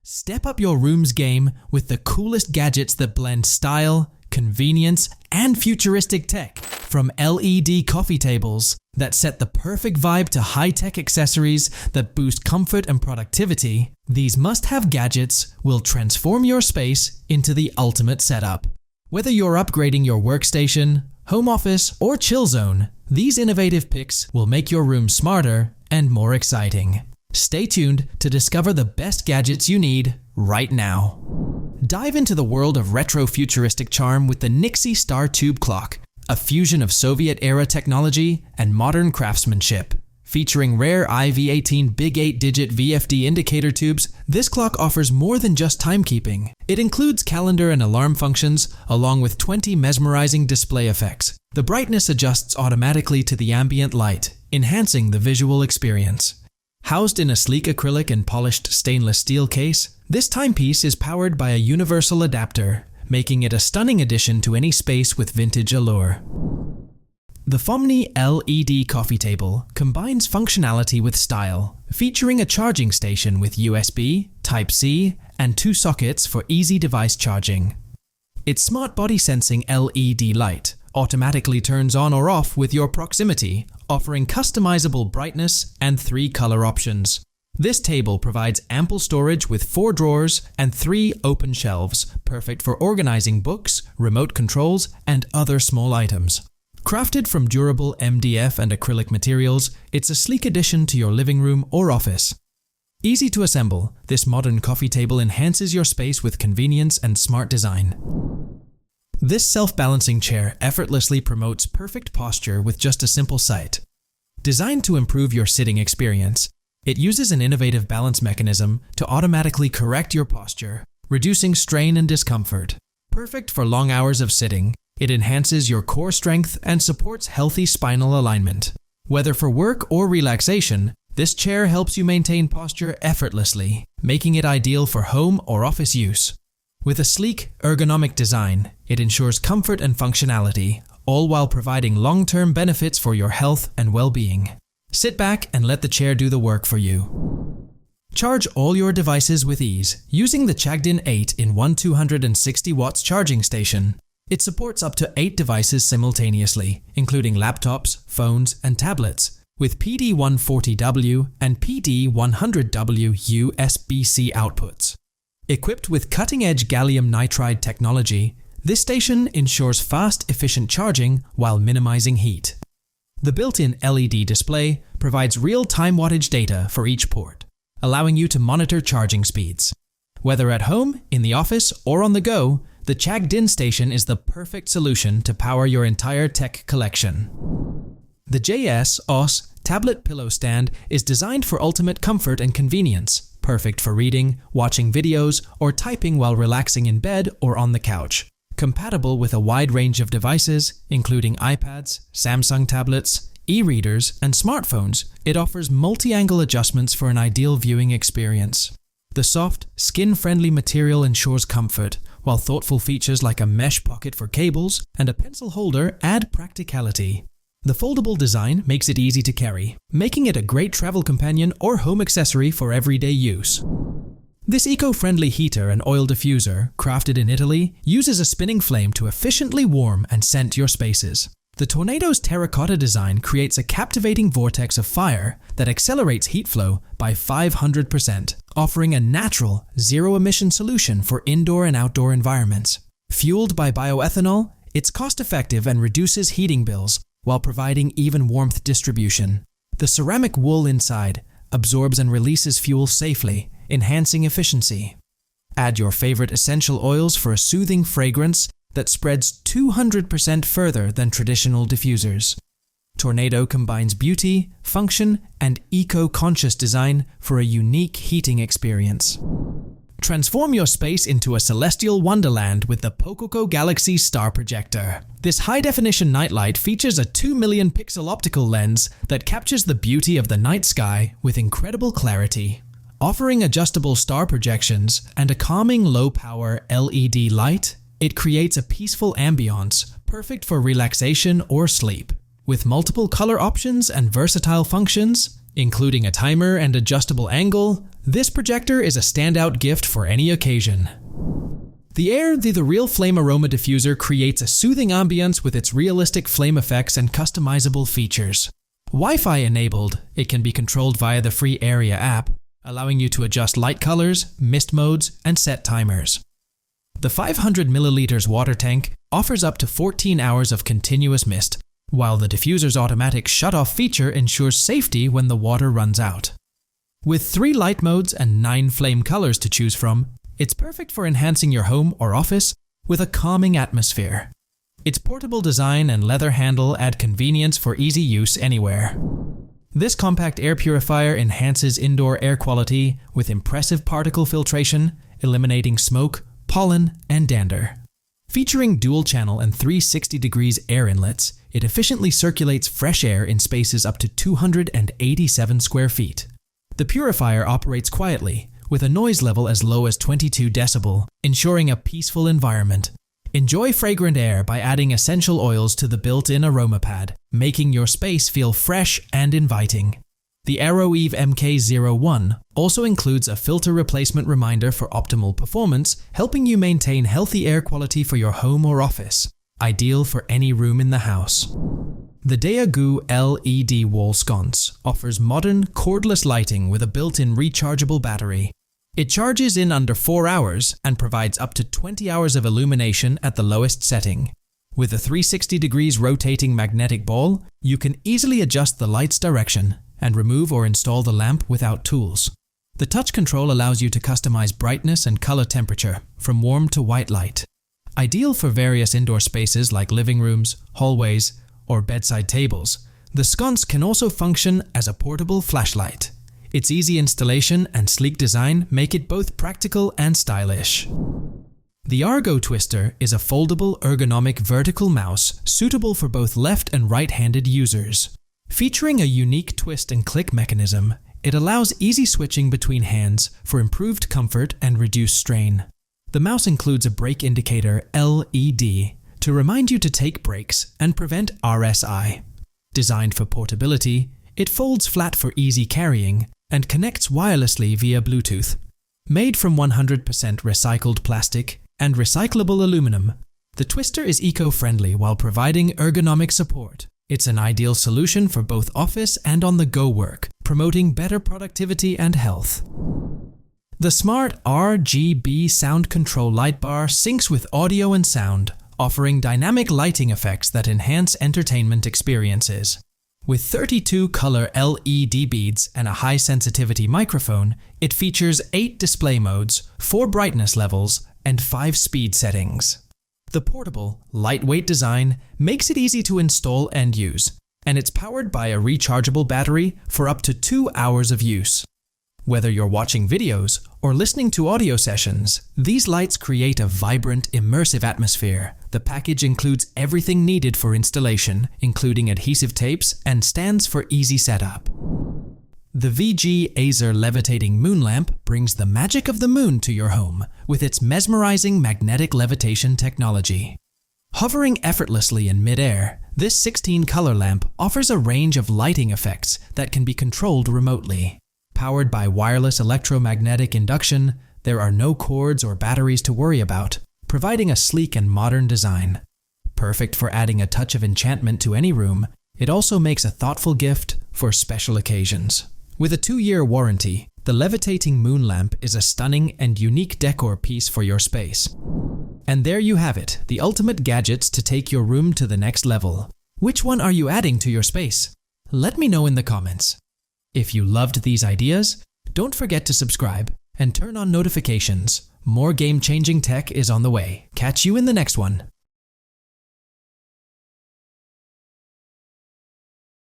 Step up your room's game with the coolest gadgets that blend style, convenience, and futuristic tech. From LED coffee tables that set the perfect vibe to high-tech accessories that boost comfort and productivity, these must-have gadgets will transform your space into the ultimate setup. Whether you're upgrading your workstation, home office, or chill zone, these innovative picks will make your room smarter and more exciting. Stay tuned to discover the best gadgets you need right now. Dive into the world of retro futuristic charm with the NIXIE Star Tube Clock, a fusion of Soviet-era technology and modern craftsmanship. Featuring rare IV18 big 8-digit VFD indicator tubes, this clock offers more than just timekeeping. It includes calendar and alarm functions, along with 20 mesmerizing display effects. The brightness adjusts automatically to the ambient light, enhancing the visual experience. Housed in a sleek acrylic and polished stainless steel case, this timepiece is powered by a universal adapter, making it a stunning addition to any space with vintage allure. The FOMNEY LED coffee table combines functionality with style, featuring a charging station with USB, Type-C, and 2 sockets for easy device charging. Its smart body sensing LED light automatically turns on or off with your proximity, offering customizable brightness and 3 color options. This table provides ample storage with 4 drawers and 3 open shelves, perfect for organizing books, remote controls, and other small items. Crafted from durable MDF and acrylic materials, it's a sleek addition to your living room or office. Easy to assemble, this modern coffee table enhances your space with convenience and smart design. This self-balancing chair effortlessly promotes perfect posture with just a simple sight. Designed to improve your sitting experience, it uses an innovative balance mechanism to automatically correct your posture, reducing strain and discomfort. Perfect for long hours of sitting, it enhances your core strength and supports healthy spinal alignment. Whether for work or relaxation, this chair helps you maintain posture effortlessly, making it ideal for home or office use. With a sleek, ergonomic design, it ensures comfort and functionality, all while providing long-term benefits for your health and well-being. Sit back and let the chair do the work for you. Charge all your devices with ease using the CHAGDIN 8-in-1 260 watts charging station. It supports up to 8 devices simultaneously, including laptops, phones, and tablets, with PD140W and PD100W USB-C outputs. Equipped with cutting-edge gallium nitride technology, this station ensures fast, efficient charging while minimizing heat. The built-in LED display provides real-time wattage data for each port, allowing you to monitor charging speeds. Whether at home, in the office, or on the go, the CHAGDIN station is the perfect solution to power your entire tech collection. The JSAUX tablet pillow stand is designed for ultimate comfort and convenience, perfect for reading, watching videos, or typing while relaxing in bed or on the couch. Compatible with a wide range of devices, including iPads, Samsung tablets, e-readers, and smartphones, it offers multi-angle adjustments for an ideal viewing experience. The soft, skin-friendly material ensures comfort, while thoughtful features like a mesh pocket for cables and a pencil holder add practicality. The foldable design makes it easy to carry, making it a great travel companion or home accessory for everyday use. This eco-friendly heater and oil diffuser, crafted in Italy, uses a spinning flame to efficiently warm and scent your spaces. The Tornado's terracotta design creates a captivating vortex of fire that accelerates heat flow by 500%, offering a natural, zero-emission solution for indoor and outdoor environments. Fueled by bioethanol, it's cost-effective and reduces heating bills while providing even warmth distribution. The ceramic wool inside absorbs and releases fuel safely, enhancing efficiency. Add your favorite essential oils for a soothing fragrance that spreads 200% further than traditional diffusers. Tornado combines beauty, function, and eco-conscious design for a unique heating experience. Transform your space into a celestial wonderland with the POCOCO Galaxy Star Projector. This high-definition nightlight features a 2 million pixel optical lens that captures the beauty of the night sky with incredible clarity. Offering adjustable star projections and a calming low-power LED light, it creates a peaceful ambiance, perfect for relaxation or sleep. With multiple color options and versatile functions, including a timer and adjustable angle, This projector is a standout gift for any occasion. The AIRTHEREAL Flame Aroma Diffuser creates a soothing ambience with its realistic flame effects and customizable features. Wi-Fi enabled, it can be controlled via the free Area app, allowing you to adjust light colors, mist modes, and set timers. The 500 milliliters water tank offers up to 14 hours of continuous mist, while the diffuser's automatic shut-off feature ensures safety when the water runs out. With 3 light modes and 9 flame colors to choose from, it's perfect for enhancing your home or office with a calming atmosphere. Its portable design and leather handle add convenience for easy use anywhere. This compact air purifier enhances indoor air quality with impressive particle filtration, eliminating smoke, pollen, and dander. Featuring dual-channel and 360 degrees air inlets, it efficiently circulates fresh air in spaces up to 287 square feet. The purifier operates quietly, with a noise level as low as 22 decibel, ensuring a peaceful environment. Enjoy fragrant air by adding essential oils to the built-in aroma pad, making your space feel fresh and inviting. The AROEVE MK01 also includes a filter replacement reminder for optimal performance, helping you maintain healthy air quality for your home or office, ideal for any room in the house. The DEYAGOO LED wall sconce offers modern, cordless lighting with a built-in rechargeable battery. It charges in under 4 hours and provides up to 20 hours of illumination at the lowest setting. With a 360 degrees rotating magnetic ball, you can easily adjust the light's direction and remove or install the lamp without tools. The touch control allows you to customize brightness and color temperature, from warm to white light. Ideal for various indoor spaces like living rooms, hallways, or bedside tables, the sconce can also function as a portable flashlight. Its easy installation and sleek design make it both practical and stylish. The Argo Twister is a foldable ergonomic vertical mouse suitable for both left and right-handed users. Featuring a unique twist and click mechanism, it allows easy switching between hands for improved comfort and reduced strain. The mouse includes a brake indicator LED to remind you to take breaks and prevent RSI. Designed for portability, it folds flat for easy carrying and connects wirelessly via Bluetooth. Made from 100% recycled plastic and recyclable aluminum, the Twister is eco-friendly while providing ergonomic support. It's an ideal solution for both office and on-the-go work, promoting better productivity and health. The smart RGB sound control light bar syncs with audio and sound, offering dynamic lighting effects that enhance entertainment experiences. With 32 color LED beads and a high-sensitivity microphone, it features 8 display modes, 4 brightness levels, and 5 speed settings. The portable, lightweight design makes it easy to install and use, and it's powered by a rechargeable battery for up to 2 hours of use. Whether you're watching videos or listening to audio sessions, these lights create a vibrant, immersive atmosphere. The package includes everything needed for installation, including adhesive tapes and stands for easy setup. The VGAZER levitating moon lamp brings the magic of the moon to your home with its mesmerizing magnetic levitation technology. Hovering effortlessly in mid-air, this 16-color lamp offers a range of lighting effects that can be controlled remotely. Powered by wireless electromagnetic induction, there are no cords or batteries to worry about, providing a sleek and modern design. Perfect for adding a touch of enchantment to any room, it also makes a thoughtful gift for special occasions. With a 2-year warranty, the levitating moon lamp is a stunning and unique decor piece for your space. And there you have it, the ultimate gadgets to take your room to the next level. Which one are you adding to your space? Let me know in the comments. If you loved these ideas, don't forget to subscribe and turn on notifications. More game-changing tech is on the way. Catch you in the next one.